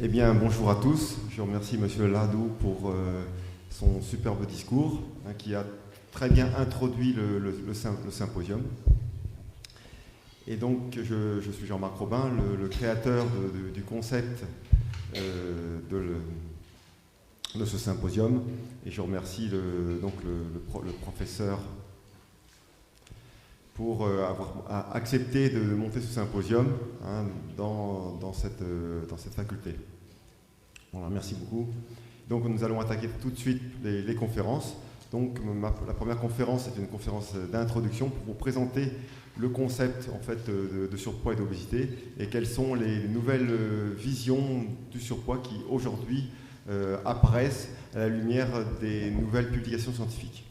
Eh bien, bonjour à tous. Je remercie Monsieur Ladou pour son superbe discours qui a très bien introduit le symposium. Et donc, je suis Jean-Marc Robin, le créateur du concept de ce symposium. Et je remercie le professeur pour avoir accepté de monter ce symposium dans cette faculté. Voilà, merci beaucoup. Donc nous allons attaquer tout de suite les conférences. Donc la première conférence est une conférence d'introduction pour vous présenter le concept en fait, de surpoids et d'obésité et quelles sont les nouvelles visions du surpoids qui aujourd'hui apparaissent à la lumière des nouvelles publications scientifiques.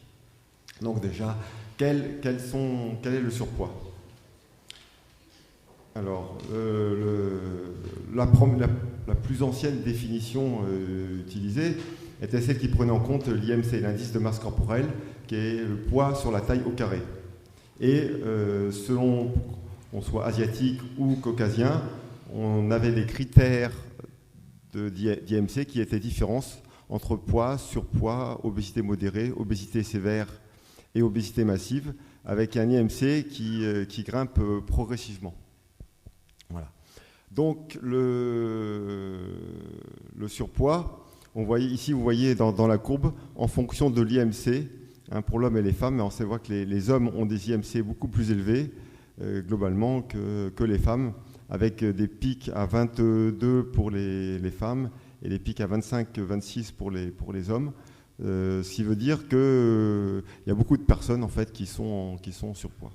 Donc déjà, quel est le surpoids? Alors, la plus ancienne définition utilisée était celle qui prenait en compte l'IMC, l'indice de masse corporelle, qui est le poids sur la taille au carré. Et selon qu'on soit asiatique ou caucasien, on avait des critères d'IMC qui étaient différents entre poids, surpoids, obésité modérée, obésité sévère et obésité massive, avec un IMC qui grimpe progressivement. Voilà. Donc le surpoids, ici vous voyez dans la courbe, en fonction de l'IMC, pour l'homme et les femmes, on voit que les hommes ont des IMC beaucoup plus élevés globalement que les femmes, avec des pics à 22 pour les femmes et des pics à 25-26 pour les hommes. Ce qui veut dire qu'il y a beaucoup de personnes en fait, qui sont en surpoids.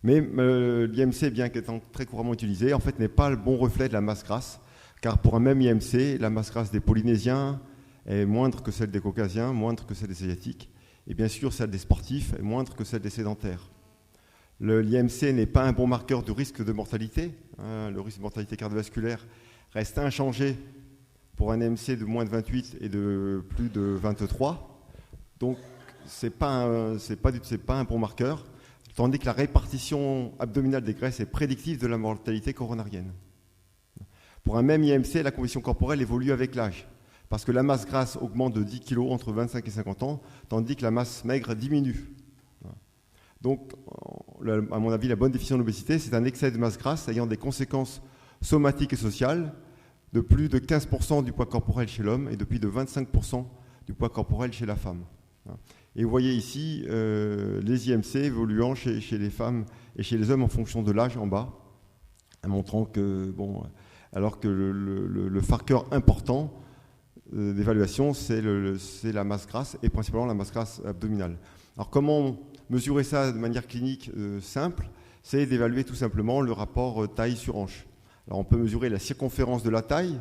Mais l'IMC, bien qu'étant très couramment utilisé, en fait, n'est pas le bon reflet de la masse grasse, car pour un même IMC, la masse grasse des Polynésiens est moindre que celle des Caucasiens, moindre que celle des Asiatiques, et bien sûr, celle des sportifs est moindre que celle des sédentaires. L'IMC n'est pas un bon marqueur du risque de mortalité. Le risque de mortalité cardiovasculaire reste inchangé pour un IMC de moins de 28 et de plus de 23. Donc, ce n'est pas un bon marqueur. Tandis que la répartition abdominale des graisses est prédictive de la mortalité coronarienne. Pour un même IMC, la composition corporelle évolue avec l'âge, parce que la masse grasse augmente de 10 kg entre 25 et 50 ans, tandis que la masse maigre diminue. Donc, à mon avis, la bonne définition de l'obésité, c'est un excès de masse grasse ayant des conséquences somatiques et sociales de plus de 15% du poids corporel chez l'homme et de plus de 25% du poids corporel chez la femme. Et vous voyez ici les IMC évoluant chez les femmes et chez les hommes en fonction de l'âge en bas, montrant que, alors que le marqueur important d'évaluation, c'est la masse grasse et principalement la masse grasse abdominale. Alors comment mesurer ça de manière clinique simple? C'est d'évaluer tout simplement le rapport taille sur hanche. Alors on peut mesurer la circonférence de la taille,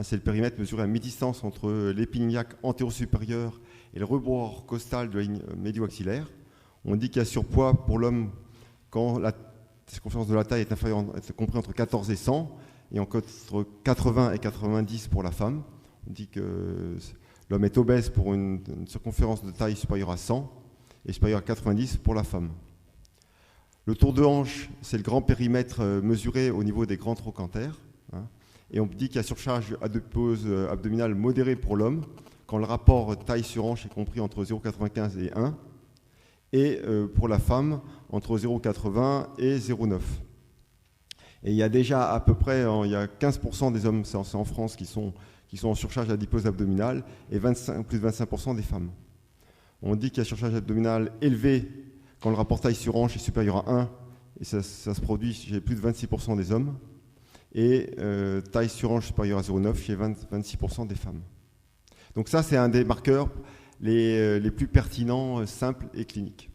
c'est le périmètre mesuré à mi-distance entre l'épignac antéro-supérieur et le rebord costal de la ligne médio-axillaire. On dit qu'il y a surpoids pour l'homme quand la circonférence de la taille est comprise entre 14 et 100, et entre 80 et 90 pour la femme. On dit que l'homme est obèse pour une circonférence de taille supérieure à 100 et supérieure à 90 pour la femme. Le tour de hanche, c'est le grand périmètre mesuré au niveau des grands trochantères. Et on dit qu'il y a surcharge adipose abdominale modérée pour l'homme, quand le rapport taille sur hanche est compris entre 0,95 et 1, et pour la femme, entre 0,80 et 0,9. Et il y a déjà à peu près, il y a 15% des hommes, c'est en France, qui sont en surcharge adipose abdominale, et plus de 25% des femmes. On dit qu'il y a surcharge abdominale élevée quand le rapport taille sur hanche est supérieur à 1, et ça se produit chez plus de 26% des hommes, et taille sur hanche supérieure à 0,9 chez 26% des femmes. Donc ça, c'est un des marqueurs les plus pertinents, simples et cliniques.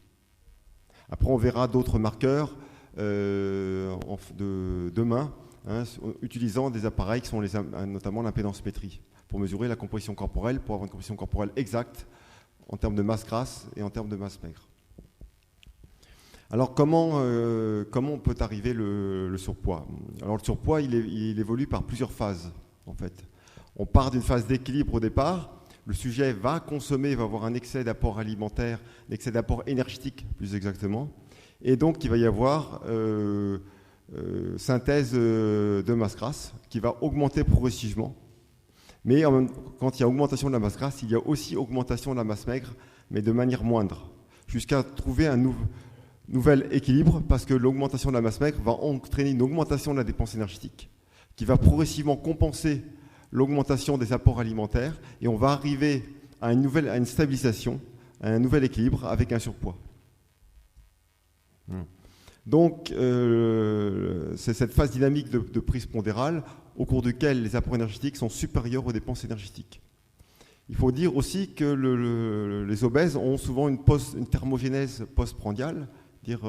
Après, on verra d'autres marqueurs demain, utilisant des appareils qui sont notamment l'impédance-métrie, pour mesurer la composition corporelle, pour avoir une composition corporelle exacte en termes de masse grasse et en termes de masse maigre. Alors comment on peut arriver le surpoids? Alors le surpoids, il évolue par plusieurs phases, en fait. On part d'une phase d'équilibre au départ. Le sujet va consommer, va avoir un excès d'apport alimentaire, un excès d'apport énergétique plus exactement. Et donc il va y avoir synthèse de masse grasse qui va augmenter progressivement. Mais quand il y a augmentation de la masse grasse, il y a aussi augmentation de la masse maigre, mais de manière moindre, jusqu'à trouver un nouvel équilibre, parce que l'augmentation de la masse maigre va entraîner une augmentation de la dépense énergétique, qui va progressivement compenser l'augmentation des apports alimentaires, et on va arriver à une stabilisation, à un nouvel équilibre avec un surpoids. Donc, c'est cette phase dynamique de prise pondérale au cours duquel les apports énergétiques sont supérieurs aux dépenses énergétiques. Il faut dire aussi que les obèses ont souvent une thermogénèse postprandiale, c'est-à-dire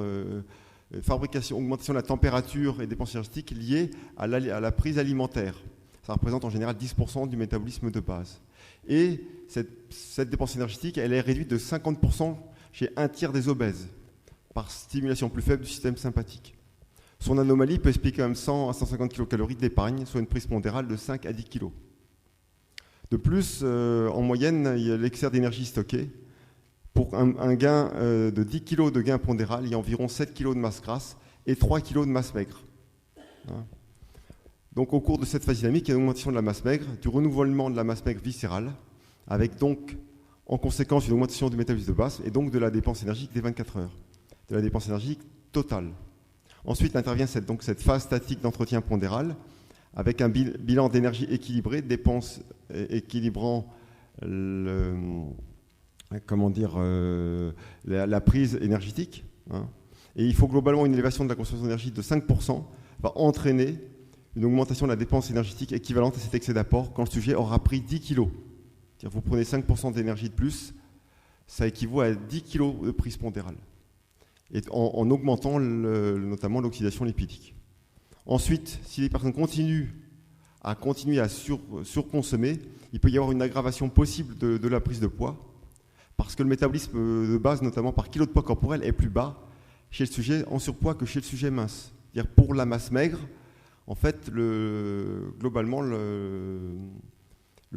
augmentation de la température et dépenses énergétiques liées à la prise alimentaire. Ça représente en général 10% du métabolisme de base. Et cette dépense énergétique, elle est réduite de 50% chez un tiers des obèses, par stimulation plus faible du système sympathique. Son anomalie peut expliquer même 100 à 150 kcal d'épargne, soit une prise pondérale de 5 à 10 kg. De plus, en moyenne, il y a l'excès d'énergie stockée. Pour un gain de 10 kg de gain pondéral, il y a environ 7 kg de masse grasse et 3 kg de masse maigre. Donc au cours de cette phase dynamique, il y a une augmentation de la masse maigre, du renouvellement de la masse maigre viscérale, avec donc en conséquence une augmentation du métabolisme de base et donc de la dépense énergique des 24 heures, de la dépense énergique totale. Ensuite intervient cette phase statique d'entretien pondéral avec un bilan d'énergie équilibré, dépenses équilibrant la prise énergétique. Et il faut globalement une élévation de la consommation d'énergie de 5% va entraîner une augmentation de la dépense énergétique équivalente à cet excès d'apport quand le sujet aura pris 10 kg. C'est-à-dire vous prenez 5% d'énergie de plus, ça équivaut à 10 kg de prise pondérale, et en augmentant notamment l'oxydation lipidique. Ensuite, si les personnes continuent à surconsommer, il peut y avoir une aggravation possible de la prise de poids, parce que le métabolisme de base, notamment par kilo de poids corporel, est plus bas chez le sujet en surpoids que chez le sujet mince. C'est-à-dire pour la masse maigre, en fait, globalement, le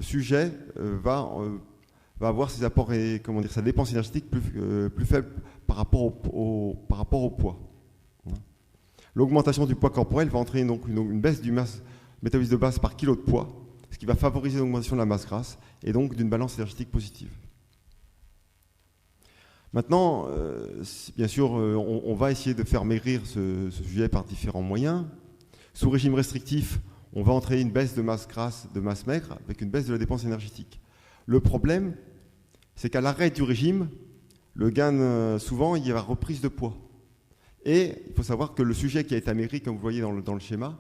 sujet va avoir ses apports et sa dépense énergétique plus faible par rapport au poids. L'augmentation du poids corporel va entraîner donc une baisse du métabolisme de base par kilo de poids, ce qui va favoriser l'augmentation de la masse grasse et donc d'une balance énergétique positive. Maintenant, bien sûr, on va essayer de faire maigrir ce sujet par différents moyens. Sous régime restrictif, on va entraîner une baisse de masse grasse, de masse maigre, avec une baisse de la dépense énergétique. Le problème, c'est qu'à l'arrêt du régime, le gain, souvent, il y a reprise de poids. Et il faut savoir que le sujet qui a été amaigri, comme vous voyez dans le schéma,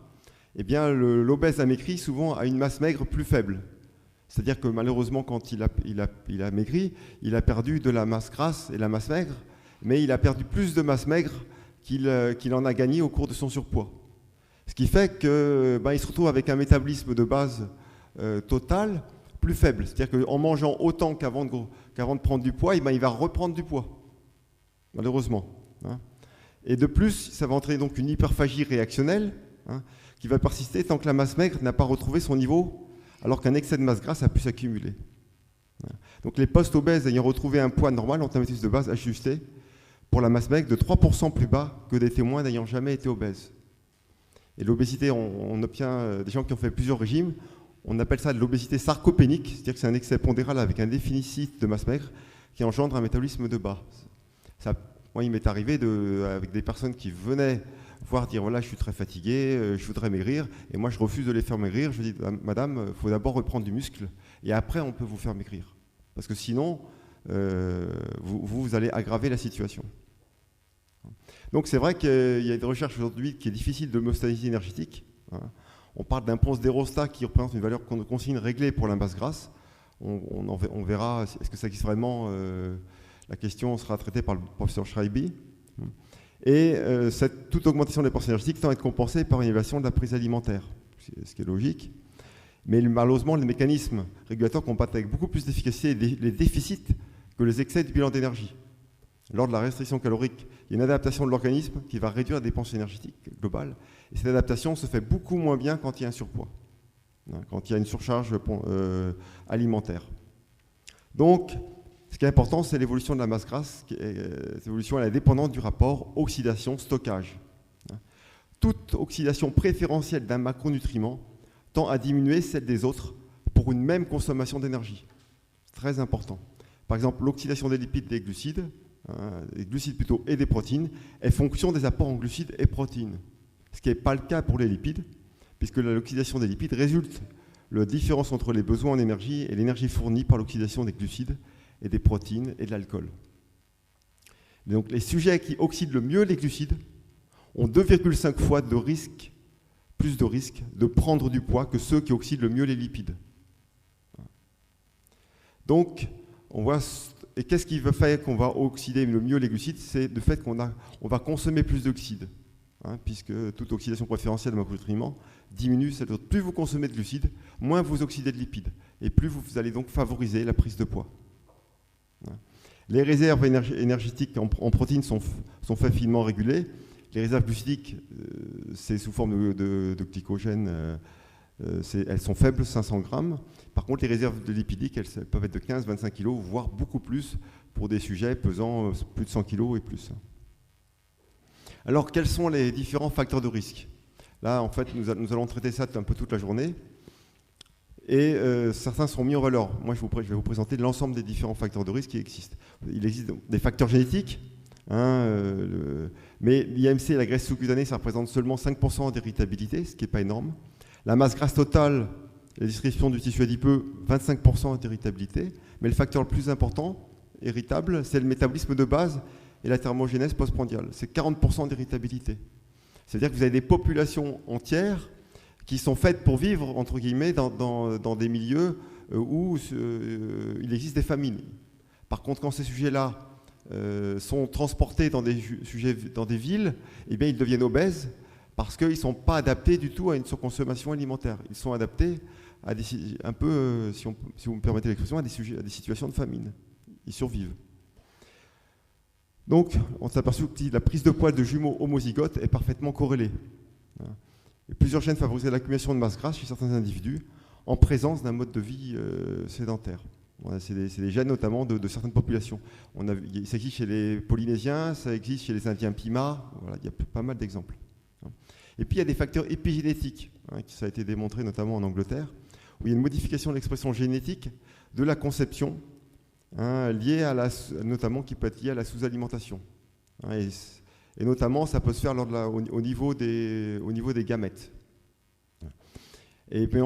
eh bien, l'obèse amaigri, souvent, a une masse maigre plus faible. C'est-à-dire que malheureusement, quand il a maigri, il a perdu de la masse grasse et la masse maigre, mais il a perdu plus de masse maigre qu'il en a gagné au cours de son surpoids. Ce qui fait qu'il se retrouve avec un métabolisme de base total plus faible. C'est-à-dire qu'en mangeant autant qu'avant de prendre du poids, il va reprendre du poids, malheureusement. Et de plus, ça va entraîner donc une hyperphagie réactionnelle qui va persister tant que la masse maigre n'a pas retrouvé son niveau, alors qu'un excès de masse grasse a pu s'accumuler. Donc les post-obèses ayant retrouvé un poids normal ont un métabolisme de base ajusté pour la masse maigre de 3% plus bas que des témoins n'ayant jamais été obèses. Et l'obésité, on obtient des gens qui ont fait plusieurs régimes, on appelle ça de l'obésité sarcopénique, c'est-à-dire que c'est un excès pondéral avec un déficit de masse maigre qui engendre un métabolisme de bas. Moi, il m'est arrivé avec des personnes qui venaient voir dire voilà, je suis très fatigué, je voudrais maigrir, et moi je refuse de les faire maigrir. Je dis madame, il faut d'abord reprendre du muscle, et après on peut vous faire maigrir. Parce que sinon, vous allez aggraver la situation. Donc c'est vrai qu'il y a des recherches aujourd'hui qui est difficile de l'homéostasie énergétique. On parle d'un ponce d'Aérostat qui représente une valeur consigne réglée pour la masse grasse. On verra, est-ce que ça existe vraiment. La question sera traitée par le professeur Schreiby. Et toute augmentation des dépenses énergétiques tend à être compensée par une élévation de la prise alimentaire, ce qui est logique. Mais malheureusement, les mécanismes régulateurs combattent avec beaucoup plus d'efficacité les déficits que les excès du bilan d'énergie. Lors de la restriction calorique, il y a une adaptation de l'organisme qui va réduire la dépense énergétique globale. Et cette adaptation se fait beaucoup moins bien quand il y a un surpoids, quand il y a une surcharge alimentaire. Donc, ce qui est important, c'est l'évolution de la masse grasse. Cette évolution elle est dépendante du rapport oxydation-stockage. toute oxydation préférentielle d'un macronutriment tend à diminuer celle des autres pour une même consommation d'énergie. C'est très important. Par exemple, l'oxydation des lipides et des glucides, des glucides plutôt et des protéines, est fonction des apports en glucides et protéines. Ce qui n'est pas le cas pour les lipides, puisque l'oxydation des lipides résulte de la différence entre les besoins en énergie et l'énergie fournie par l'oxydation des glucides et des protéines et de l'alcool. Donc les sujets qui oxydent le mieux les glucides ont 2,5 fois plus de risque de prendre du poids que ceux qui oxydent le mieux les lipides. Donc, on voit, et qu'est-ce qui va faire qu'on va oxyder le mieux les glucides? C'est le fait qu'on va consommer plus d'oxydes, puisque toute oxydation préférentielle de macronutriments diminue. Plus vous consommez de glucides, moins vous oxydez de lipides, et plus vous allez donc favoriser la prise de poids. Les réserves énergétiques en protéines sont finement régulées. Les réserves glucidiques, c'est sous forme de glycogène, elles sont faibles, 500 grammes. Par contre, les réserves de lipidiques, elles peuvent être de 15-25 kg, voire beaucoup plus pour des sujets pesant plus de 100 kg et plus. Alors, quels sont les différents facteurs de risque? Là, en fait, nous allons traiter ça un peu toute la journée. Et certains sont mis en valeur. Moi, je vais vous présenter l'ensemble des différents facteurs de risque qui existent. Il existe des facteurs génétiques, mais l'IMC et la graisse sous-cutanée, ça représente seulement 5% d'irritabilité, ce qui n'est pas énorme. La masse grasse totale, la distribution du tissu adipeux, 25% d'irritabilité. Mais le facteur le plus important, irritable, c'est le métabolisme de base et la thermogénèse postprandiale. C'est 40% d'irritabilité. C'est-à-dire que vous avez des populations entières qui sont faites pour vivre, entre guillemets, dans des milieux où il existe des famines. Par contre, quand ces sujets-là sont transportés dans des villes, eh bien, ils deviennent obèses parce qu'ils ne sont pas adaptés du tout à une surconsommation alimentaire. Ils sont adaptés à un peu, si vous me permettez l'expression, à des situations de famine. Ils survivent. Donc, on s'est aperçu que la prise de poids de jumeaux homozygotes est parfaitement corrélée. Et plusieurs gènes favorisent l'accumulation de masse grasse chez certains individus en présence d'un mode de vie sédentaire. C'est des gènes notamment de certaines populations. Ça existe chez les Polynésiens, ça existe chez les Indiens Pima, voilà, il y a pas mal d'exemples. Et puis il y a des facteurs épigénétiques, ça a été démontré notamment en Angleterre, où il y a une modification de l'expression génétique de la conception, notamment qui peut être liée à la sous-alimentation. Et notamment, ça peut se faire au niveau des gamètes. Et puis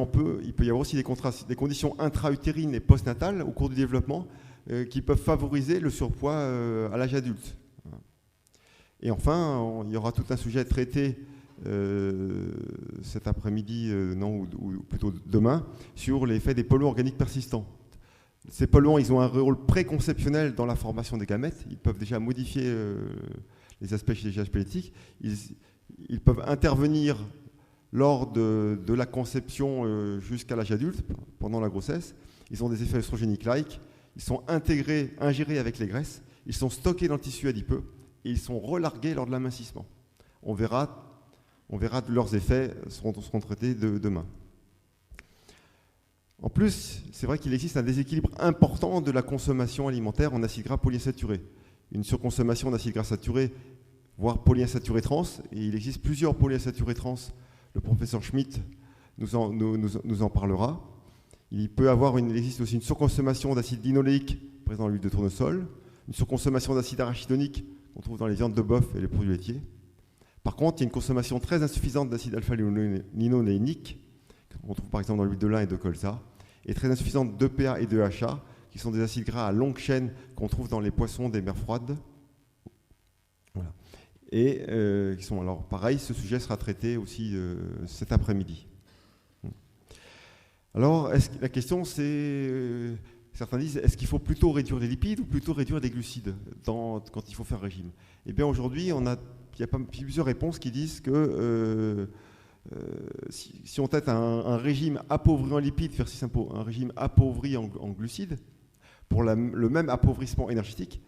il peut y avoir aussi des conditions intra-utérines et postnatales au cours du développement qui peuvent favoriser le surpoids à l'âge adulte. Et enfin, il y aura tout un sujet traité cet après-midi, ou plutôt demain, sur l'effet des polluants organiques persistants. Ces polluants, ils ont un rôle préconceptionnel dans la formation des gamètes. Ils peuvent déjà modifier les aspects génétiques. Ils peuvent intervenir lors de la conception jusqu'à l'âge adulte, pendant la grossesse. Ils ont des effets œstrogéniques-like. Ils sont ingérés avec les graisses. Ils sont stockés dans le tissu adipeux et ils sont relargués lors de l'amincissement. On verra leurs effets seront traités demain. En plus, c'est vrai qu'il existe un déséquilibre important de la consommation alimentaire en acides gras polyinsaturés. Une surconsommation d'acides gras saturés, voire polyinsaturés trans, et il existe plusieurs polyinsaturés trans. Le professeur Schmitt nous en parlera. Il existe aussi une surconsommation d'acide linoléique présent dans l'huile de tournesol, une surconsommation d'acide arachidonique qu'on trouve dans les viandes de bœuf et les produits laitiers. Par contre, il y a une consommation très insuffisante d'acide alpha-linolénique, qu'on trouve par exemple dans l'huile de lin et de colza, et très insuffisante d'EPA et de DHA, qui sont des acides gras à longue chaîne qu'on trouve dans les poissons des mers froides. Voilà. Et qui sont alors pareil, ce sujet sera traité aussi cet après-midi. Alors, la question c'est, certains disent, est-ce qu'il faut plutôt réduire les lipides ou plutôt réduire les glucides quand il faut faire régime? Eh bien aujourd'hui, il y a plusieurs réponses qui disent que si on tête un régime appauvri en lipides versus un régime appauvri en glucides, pour le même appauvrissement énergétique,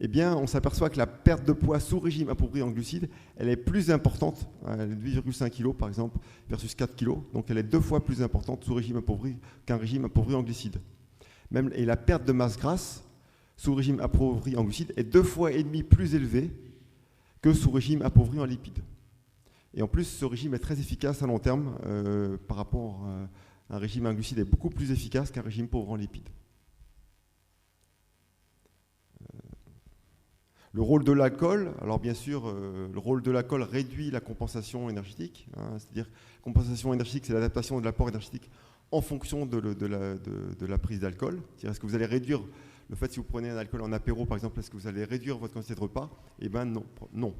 eh bien, on s'aperçoit que la perte de poids sous régime appauvri en glucides, elle est plus importante, elle est de 8,5 kg par exemple, versus 4 kg, donc elle est 2 fois plus importante sous régime appauvri qu'un régime appauvri en glucides. Et la perte de masse grasse sous régime appauvri en glucides est 2,5 fois plus élevée que sous régime appauvri en lipides. Et en plus, ce régime est très efficace à long terme par rapport à un régime un glucide est beaucoup plus efficace qu'un régime pauvre en lipides. Le rôle de l'alcool, alors bien sûr, le rôle de l'alcool réduit la compensation énergétique. C'est-à-dire, compensation énergétique, c'est l'adaptation de l'apport énergétique en fonction de la prise d'alcool. C'est-à-dire, est-ce que vous allez réduire le fait, si vous prenez un alcool en apéro, par exemple, est-ce que vous allez réduire votre quantité de repas? Eh bien non.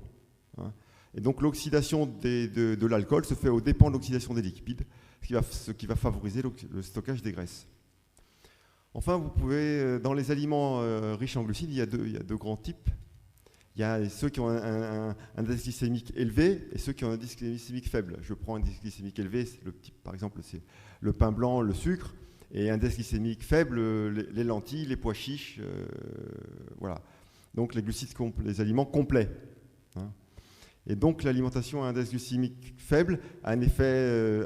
Et donc l'oxydation de l'alcool se fait aux dépens de l'oxydation des lipides, ce qui va favoriser le stockage des graisses. Enfin, vous pouvez, dans les aliments riches en glucides, il y a deux grands types. Il y a ceux qui ont un indice glycémique élevé et ceux qui ont un indice glycémique faible. Je prends un indice glycémique élevé, le type, par exemple, c'est le pain blanc, le sucre, et un indice glycémique faible, les lentilles, les pois chiches, voilà. Donc les glucides, les aliments complets. Et donc l'alimentation à indice glycémique faible a un effet,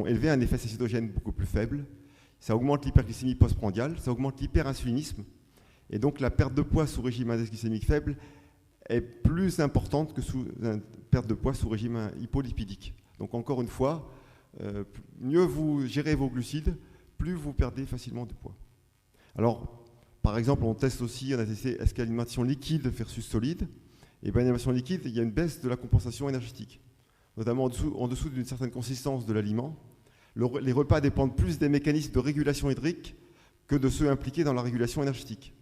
élevé, a un effet cétogène beaucoup plus faible. Ça augmente l'hyperglycémie postprandiale, ça augmente l'hyperinsulinisme. Et donc la perte de poids sous régime index glycémique faible est plus importante que sous une perte de poids sous régime hypolipidique. Donc encore une fois, mieux vous gérez vos glucides, plus vous perdez facilement de poids. Alors, par exemple, on a testé est-ce qu'il y a alimentation liquide versus solide. Et bien, l'alimentation liquide, il y a une baisse de la compensation énergétique, notamment en dessous d'une certaine consistance de l'aliment. Les repas dépendent plus des mécanismes de régulation hydrique que de ceux impliqués dans la régulation énergétique.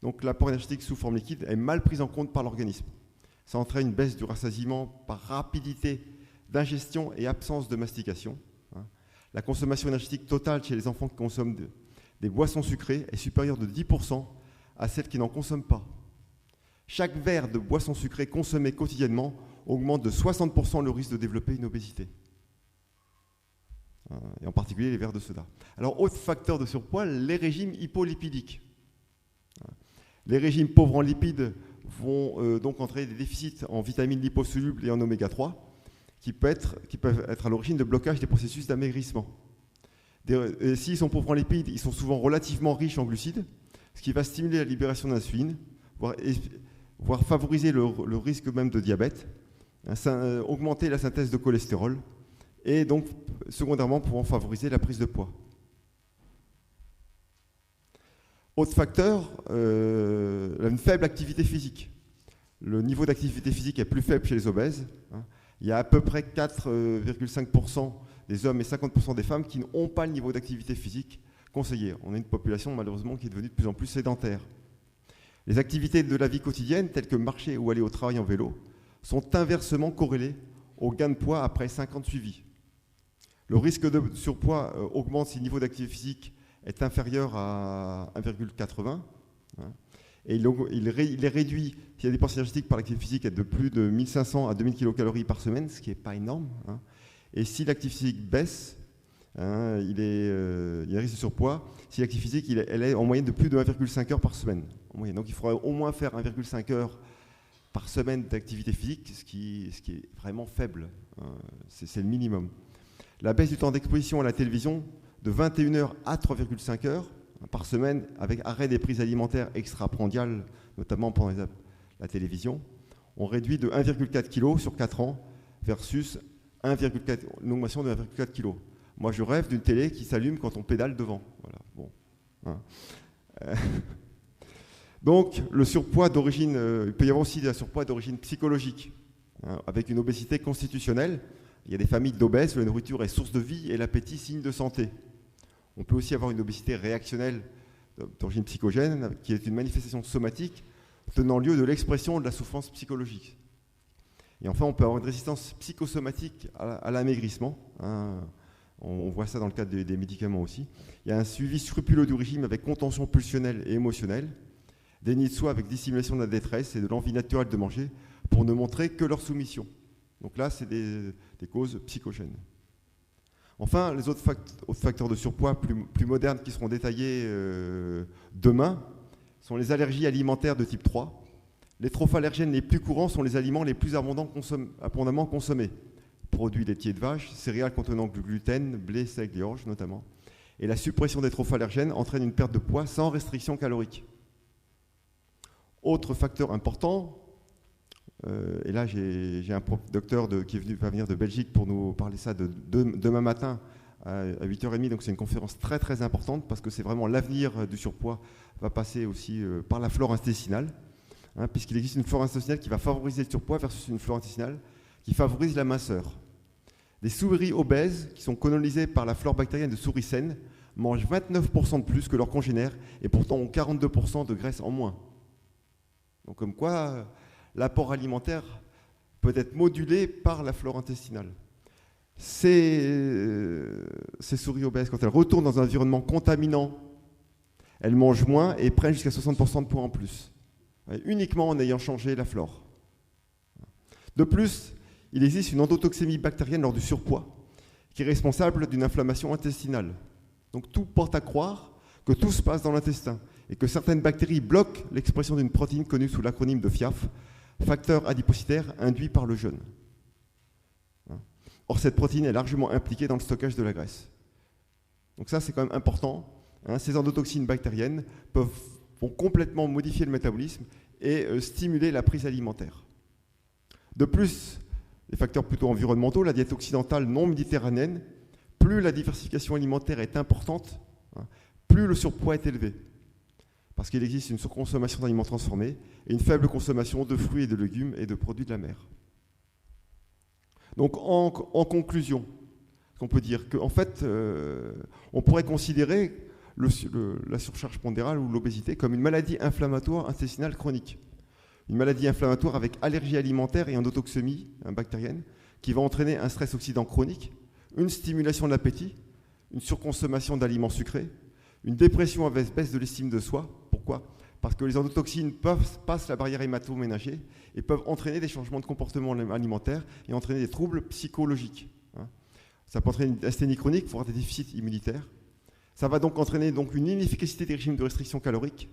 Donc l'apport énergétique sous forme liquide est mal pris en compte par l'organisme. Ça entraîne une baisse du rassasiement par rapidité d'ingestion et absence de mastication. La consommation énergétique totale chez les enfants qui consomment des boissons sucrées est supérieure de 10% à celles qui n'en consomment pas. Chaque verre de boisson sucrée consommé quotidiennement augmente de 60% le risque de développer une obésité. Et en particulier les verres de soda. Alors, autre facteur de surpoids, les régimes hypolipidiques. Les régimes pauvres en lipides vont donc entraîner des déficits en vitamines liposolubles et en oméga 3 qui peuvent être à l'origine de blocage des processus d'amaigrissement. S'ils sont pauvres en lipides, ils sont souvent relativement riches en glucides, ce qui va stimuler la libération d'insuline, voire favoriser le risque même de diabète, augmenter la synthèse de cholestérol et donc secondairement pouvant favoriser la prise de poids. Autre facteur, une faible activité physique. Le niveau d'activité physique est plus faible chez les obèses. Il y a à peu près 4,5% des hommes et 50% des femmes qui n'ont pas le niveau d'activité physique conseillé. On a une population malheureusement qui est devenue de plus en plus sédentaire. Les activités de la vie quotidienne, telles que marcher ou aller au travail en vélo, sont inversement corrélées au gain de poids après 5 ans de suivi. Le risque de surpoids augmente si le niveau d'activité physique est inférieur à 1,80. Et il est réduit si la dépense énergétique par l'activité physique est de plus de 1500 à 2000 kcal par semaine, ce qui n'est pas énorme. Et si l'activité physique baisse, il y a un risque de surpoids. Si l'activité physique elle est en moyenne de plus de 1,5 heures par semaine. Donc il faudra au moins faire 1,5 heures par semaine d'activité physique, ce qui est vraiment faible. C'est le minimum. La baisse du temps d'exposition à la télévision de 21 heures à 3,5 heures par semaine, avec arrêt des prises alimentaires extraprandiales, notamment pendant la télévision, on réduit de 1,4 kg sur 4 ans versus une augmentation de 1,4 kg. Moi, je rêve d'une télé qui s'allume quand on pédale devant. Voilà. Bon. Donc, le surpoids d'origine, il peut y avoir aussi un surpoids d'origine psychologique, avec une obésité constitutionnelle. Il y a des familles d'obèses où la nourriture est source de vie et l'appétit signe de santé. On peut aussi avoir une obésité réactionnelle d'origine psychogène, qui est une manifestation somatique tenant lieu de l'expression de la souffrance psychologique. Et enfin, on peut avoir une résistance psychosomatique à l'amaigrissement. On voit ça dans le cadre des médicaments aussi. Il y a un suivi scrupuleux du régime avec contention pulsionnelle et émotionnelle, déni de soi avec dissimulation de la détresse et de l'envie naturelle de manger pour ne montrer que leur soumission. Donc là, c'est des causes psychogènes. Enfin, les autres facteurs de surpoids plus modernes qui seront détaillés demain sont les allergies alimentaires de type 3. Les trophallergènes les plus courants sont les aliments les plus abondamment consommés. Produits laitiers de vache, céréales contenant du gluten, blé, seigle et orge notamment. Et la suppression des trophallergènes entraîne une perte de poids sans restriction calorique. Autre facteur important, Et là, j'ai un docteur qui va venir de Belgique pour nous parler ça demain matin à 8h30. Donc c'est une conférence très très importante parce que c'est vraiment l'avenir du surpoids va passer aussi par la flore intestinale, hein, puisqu'il existe une flore intestinale qui va favoriser le surpoids versus une flore intestinale qui favorise la minceur. Les souris obèses qui sont colonisées par la flore bactérienne de souris saines mangent 29% de plus que leurs congénères et pourtant ont 42% de graisse en moins. Donc comme quoi, l'apport alimentaire peut être modulé par la flore intestinale. Ces souris obèses, quand elles retournent dans un environnement contaminant, elles mangent moins et prennent jusqu'à 60% de poids en plus, uniquement en ayant changé la flore. De plus, il existe une endotoxémie bactérienne lors du surpoids, qui est responsable d'une inflammation intestinale. Donc tout porte à croire que tout se passe dans l'intestin et que certaines bactéries bloquent l'expression d'une protéine connue sous l'acronyme de FIAF, facteur adipocytaire induit par le jeûne. Or, cette protéine est largement impliquée dans le stockage de la graisse. Donc ça, c'est quand même important. Ces endotoxines bactériennes vont complètement modifier le métabolisme et stimuler la prise alimentaire. De plus, les facteurs plutôt environnementaux, la diète occidentale non méditerranéenne, plus la diversification alimentaire est importante, plus le surpoids est élevé. Parce qu'il existe une surconsommation d'aliments transformés et une faible consommation de fruits et de légumes et de produits de la mer. Donc en conclusion, on peut dire qu'en fait, on pourrait considérer la surcharge pondérale ou l'obésité comme une maladie inflammatoire intestinale chronique. Une maladie inflammatoire avec allergie alimentaire et endotoxémie bactérienne qui va entraîner un stress oxydant chronique, une stimulation de l'appétit, une surconsommation d'aliments sucrés, une dépression avec baisse de l'estime de soi. Pourquoi ? Parce que les endotoxines passent la barrière hémato-ménagée et peuvent entraîner des changements de comportement alimentaire et entraîner des troubles psychologiques. Ça peut entraîner une asthénie chronique, voire des déficits immunitaires. Ça va donc entraîner une inefficacité des régimes de restriction calorique,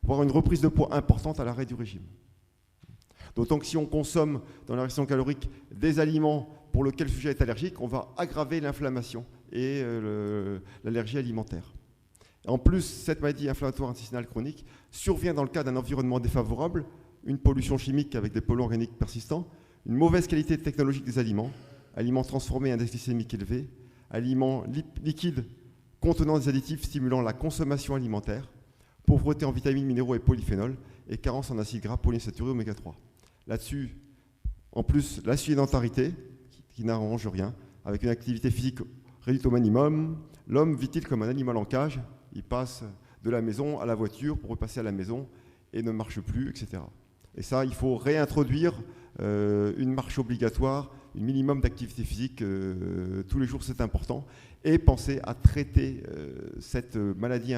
voire une reprise de poids importante à l'arrêt du régime. D'autant que si on consomme dans la restriction calorique des aliments pour lesquels le sujet est allergique, on va aggraver l'inflammation et l'allergie alimentaire. En plus, cette maladie inflammatoire intestinale chronique survient dans le cas d'un environnement défavorable, une pollution chimique avec des polluants organiques persistants, une mauvaise qualité technologique des aliments, aliments transformés à index glycémique élevé, aliments liquides contenant des additifs stimulant la consommation alimentaire, pauvreté en vitamines, minéraux et polyphénols, et carence en acides gras polyinsaturés oméga 3. Là-dessus, en plus, la sédentarité, qui n'arrange rien, avec une activité physique réduite au minimum, l'homme vit-il comme un animal en cage, il passe de la maison à la voiture pour repasser à la maison et ne marche plus, etc. Et ça, il faut réintroduire une marche obligatoire, un minimum d'activité physique tous les jours, c'est important, et penser à traiter cette maladie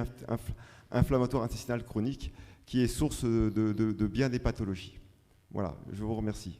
inflammatoire intestinale chronique qui est source de bien des pathologies. Voilà, je vous remercie.